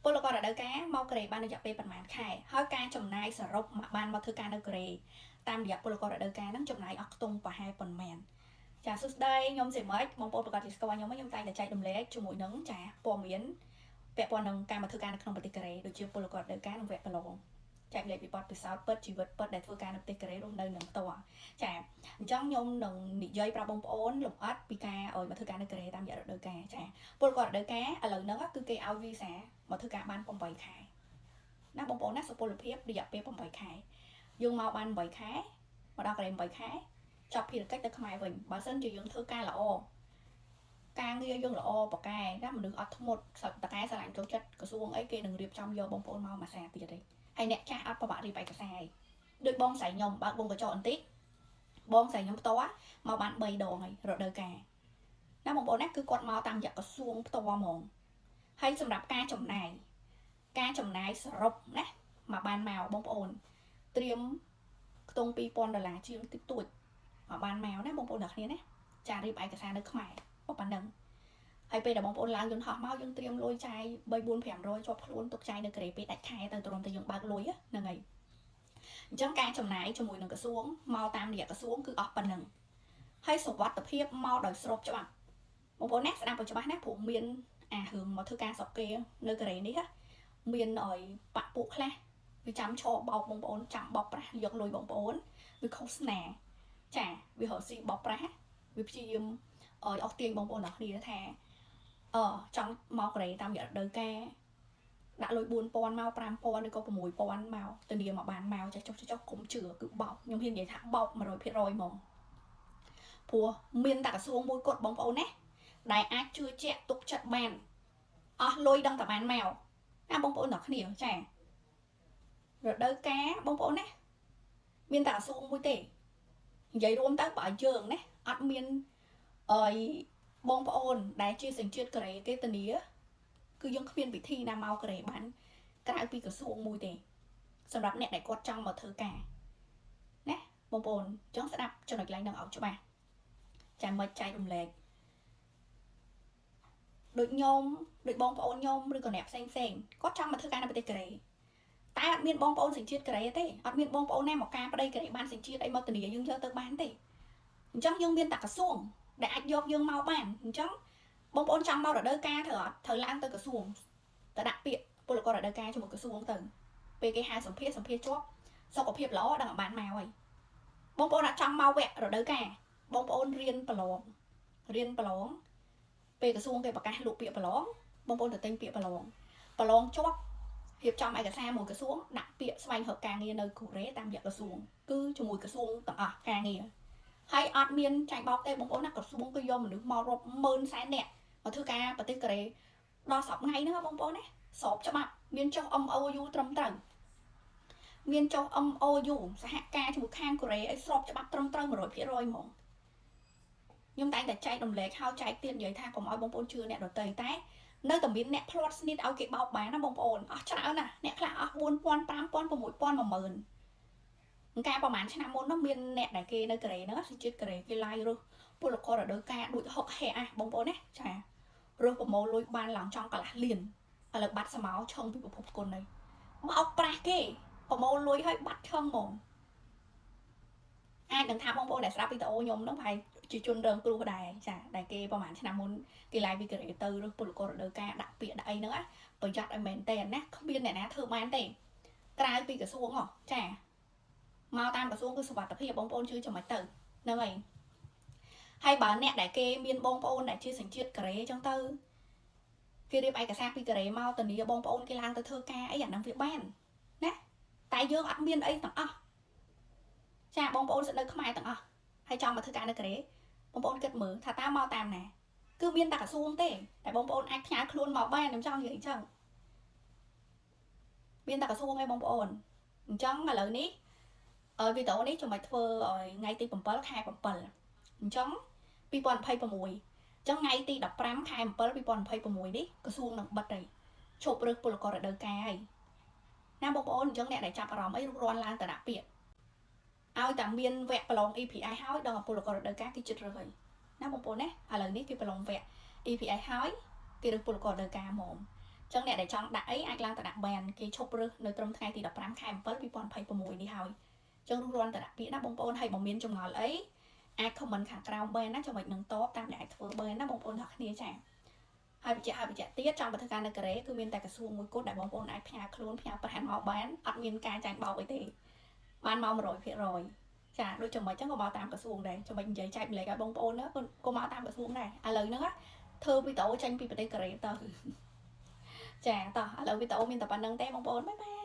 ពលកររដូវកាលមកកូរ៉េបានរយៈពេលប្រហែលខែហើយការចំណាយសរុបបានមកធ្វើការនៅកូរ៉េតាមរយៈពលកររដូវកាលហ្នឹងចំណាយអស់ខ្ទង់ប្រហែលប៉ុន្មានចាសួស្ដីខ្ញុំសេមិចបងប្អូនប្រកាសជាស្គាល់ខ្ញុំខ្ញុំតែងតែចែករំលែកជាមួយនឹងចាព័ត៌មានពាក់ព័ន្ធនឹងការមកធ្វើការនៅក្នុងប្រទេសកូរ៉េដូចជាពលកររដូវកាលនិងវគ្គប្រឡងចែករំលែកពីបទពិសោធន៍ពិតជីវិតពិតដែលធ្វើការនៅប្រទេសកូរ៉េរស់នៅនឹងផ្ទាល់ចាអញ្ចឹងខ្ញុំនឹងនិយាយប្រាប់បងប្អូនលម្អិតពីការឲ្យមកធ្វើការនៅកូរ៉េតាមរយៈរដូវកាលចាពលកររដូវកាលឥឡូវហ្នឹងគឺគេឲ្យវីសាមកធ្វើការបាន8ខែណាបងប្អូនណាសុពលភាពរយៈពេល8ខែយើងមកបាន8ខែមកដល់កូរ៉េ8ខែចប់ភារកិច្ចទៅខ្មែរវិញបើសិនជាយើងធ្វើការល្អការងារយើងល្អប៉កែណាមនុស្សអត់ធ្មត់តកែស្រឡាញ់ចូលចិត្តក្រសួងអីគេនឹងរៀបចំយកបងប្អូនមកមួយសារទៀតទេហើយអ្នកចាស់អត់ប្របាក់រៀបឯកសារដូចបងស្រីខ្ញុំបើកវងកញ្ចក់បន្តិចបងស្រីខ្ញុំផ្ទាល់មកបាន3ដងហើយរដូវកាលណាបងប្អូនណាគឺគាត់មកតាមរយៈក្រសួងផ្ទាល់ហ្មងហើយសម្រាប់ការចំណាយសរុបណាមកបានមកបងប្អូនត្រៀមខ្ទង់$2000ជាងតិចតួចមកបានមកណាបងប្អូនអ្នកគ្នាណាចារៀបឯកសារនៅខ្មែរប៉ុណ្ណឹងហើយពេលដែលបងប្អូនឡើងយន្តហោះមកយើងត្រៀមលុយចាយ3-4-500ជាប់ខ្លួនទុកចាយនៅកូរ៉េពេលដាច់ខែទៅត្រឹមតែយើងបើកលុយហ្នឹងហើយអញ្ចឹងការចំណាយជាមួយនឹងក្រសួងមកតាមរយៈក្រសួងគឺអស់ប៉ុណ្ណឹងហើយសុវត្ថិភាពមកដោយស្របច្បាប់បងប្អូនណាស្ដាប់ឲ្យច្បាស់ណាព្រោះមានរឿងមកធ្វើការស្រុកគេនៅកូរ៉េនេះមានឲ្យបាក់ពួកខ្លះវាចាំឈរបោកបងប្អូនចាំបោកប្រាស់យកលុយបងប្អូនវាឃោសនាចាវារកស៊ីបោកប្រាស់វាព្យាយាមឲ្យអស់ទាញបងប្អូនអ្នកគ្នាថាចង់មកកូរ៉េតាមរយៈរដូវកាលដាក់លុយ4000មក5000ឬក៏6000មកទៅនាមកបានមកចុះកុំជឿគឺបោកខ្ញុំហ៊ាននិយាយថាបោក 100% ហ្មងព្រោះមានតែក្រសួងមួយគត់បងប្អូនណាដែលអាចជឿជាក់ទុកចិត្តបានអស់លុយដឹងតែបានមកណាបងប្អូនអ្នកគ្នាចារដូវកាលបងប្អូនណាមានតែក្រសួងមួយទេនិយាយរួមទៅបើយើងណាអត់មានបងប្អូនដែលជាសញ្ជាតិកូរ៉េគេធានាគឺយើងគ្មានវិធីណាមកកូរ៉េបានក្រៅពីក្រសួងមួយទេសម្រាប់អ្នកដែលគាត់ចង់មកធ្វើការណាបងប្អូនចង់ស្ដាប់ចំណុចឡើងនឹងឲ្យច្បាស់ចាំមិនចែករំលែកដូចខ្ញុំដូចបងប្អូនខ្ញុំឬក៏អ្នកផ្សេងគាត់ចង់មកធ្វើការនៅប្រទេសកូរ៉េតែអត់មានបងប្អូនសញ្ជាតិកូរ៉េទេអត់មានបងប្អូនណាមកការប្តីកូរ៉េបានសញ្ជាតិអីមកធានាយើងយកទៅបានទេអញ្ចឹងយើងមានតែក្រសួងដែលអាចយកយើងមកបានអញ្ចឹងបងប្អូនចង់មករដូវកាលត្រូវឡើងទៅក្រសួងទៅដាក់ពាក្យពលកររដូវកាលជាមួយក្រសួងទៅពេលគេហៅសម្ភារជាប់សុខភាពល្អដឹងបានមកហើយបងប្អូនអត់ចង់មកវគ្គរដូវកាលបងប្អូនរៀនប្រឡងពេលក្រសួងគេប្រកាសលក់ពាក្យប្រឡងបងប្អូនទៅទិញពាក្យប្រឡងជាប់រៀបចំឯកសារមួយក្រសួងដាក់ពាក្យស្វែងរកការងារនៅកូរ៉េតាមរយៈក្រសួងគឺជាមួយក្រសួងទាំងអស់ការងារហើយអត់មានចាញ់បោកទេបងប្អូនណាក្រសួងគឺយកមនុស្សមករាប់ម៉ឺនសែននាក់មកធ្វើការប្រទេសកូរ៉េដល់សប្តាហ៍ថ្ងៃហ្នឹងបងប្អូនណាស្របច្បាប់មានចុះ MOU ត្រឹមត្រូវមានចុះ MOU សហការជាមួយខាងកូរ៉េឲ្យស្របច្បាប់ត្រឹមត្រូវ 100% ហ្មងខ្ញុំតែងតែចែករំលែកហើយចែកទៀតនិយាយថាកុំឲ្យបងប្អូនជឿអ្នកដទៃតែនៅតែមានអ្នកផ្លាត់ស្នៀតឲ្យគេបោកបានណាបងប្អូនអស់ច្រើនណាស់អ្នកខ្លះអស់4000 5000 6000 10000ការប្រហែលឆ្នាំមុននោះមានអ្នកដែលគេនៅកូរ៉េហ្នឹងសញ្ជាតិកូរ៉េគេឡាយរស់ពលកររដូវកាលដូចហុកហែបងប្អូនណាចារស់ប្រមូលលុយបានឡើងចង់កន្លះលានឥឡូវបាត់សមោឆឹងពីប្រភពគុណហើយបោកប្រាស់គេប្រមូលលុយឲ្យបាត់ឆឹងហ្មងអាចនឹងថាបងប្អូនដែលស្ដាប់វីដេអូខ្ញុំហ្នឹងប្រហែលជាជនរងគ្រោះដែរចាដែលគេប្រហែលឆ្នាំមុនគេឡាយពីកូរ៉េទៅរស់ពលកររដូវកាលដាក់ពាក្យដាក់អីហ្នឹងប្រយ័ត្នឲ្យមែនទេណាគ្មានអ្នកណាធ្វើបានទេក្រៅពីក្រសួងចាមកតាមក្រសួងគឺសុវត្ថិភាពបងប្អូនជឿចាំមិនទៅហ្នឹងហើយបើអ្នកដែលគេមានបងប្អូនដែលជាសញ្ជាតិកូរ៉េអញ្ចឹងទៅគេរៀបឯកសារពីកូរ៉េមកធានាបងប្អូនគេឡើងទៅធ្វើការអីអាហ្នឹងវាបានណាតែយើងអត់មានអីទាំងអស់ចាបងប្អូនស្នៅខ្មែរទាំងអស់ហើយចង់មកធ្វើការនៅកូរ៉េបងប្អូនគិតមើលថាតើមកតាមណាគឺមានតែក្រសួងទេតែបងប្អូនអាចផ្ញើខ្លួនមកបានខ្ញុំចង់និយាយអញ្ចឹងមានតែក្រសួងឯងបងប្អូនអញ្ចឹងឥឡូវនេះវីដេអូនេះខ្ញុំមកធ្វើឲ្យថ្ងៃទី7ខែ7អញ្ចឹង2026អញ្ចឹងថ្ងៃទី15ខែ7 2026នេះក្រសួងនឹងបិទហើយឈប់រើសពលកររដូវកាលហើយណាបងប្អូនអញ្ចឹងអ្នកដែលចាប់អារម្មណ៍អីរួចរាន់ឡើងទៅដាក់ពាក្យឲ្យតែមានវគ្គប្រឡង EPI ហើយដល់ពលកររដូវកាលគេចិត្តរើសហើយណាបងប្អូនណាឥឡូវនេះគេប្រឡងវគ្គ EPI ហើយគេរើសពលកររដូវកាលហ្មង ចឹងអ្នកដែលចង់ដាក់អីអាចឡើងទៅដាក់ ban គេឈប់រើសនៅត្រឹមថ្ងៃទី15ខែ7 2026នេះហើយចឹងរួសរាន់តដាក់ពាក្យណាបងប្អូនហើយបើមានចម្ងល់អីអាច comment ខាងក្រោម ban ណាចំណុចនឹងតបតាមដែលអាចធ្វើ ban ណាបងប្អូនទាំងគ្នាចាហើយបញ្ជាក់ទៀតចង់បើធ្វើការនៅកូរ៉េគឺមានតែក្រសួងមួយគត់ដែលបងប្អូនអាចផ្ញើខ្លួនផ្ញើប្រាក់មកបានអត់មានការចាញ់បោកអីទេបានមក 100% ចាដូចចំណុចចឹងក៏មកតាមក្រសួងដែរចំណុចនិយាយចែកម្លែកឲ្យបងប្អូនណាក៏មកតាមក្រសួងដែរឥឡូវហ្នឹងធ្វើវីដេអូចេញពីប្រទេសកូរ៉េតើចាតោះឥឡូវវីដេអូមានតែប៉ុណ្្នឹងទេបងប្អូនបាយបាយ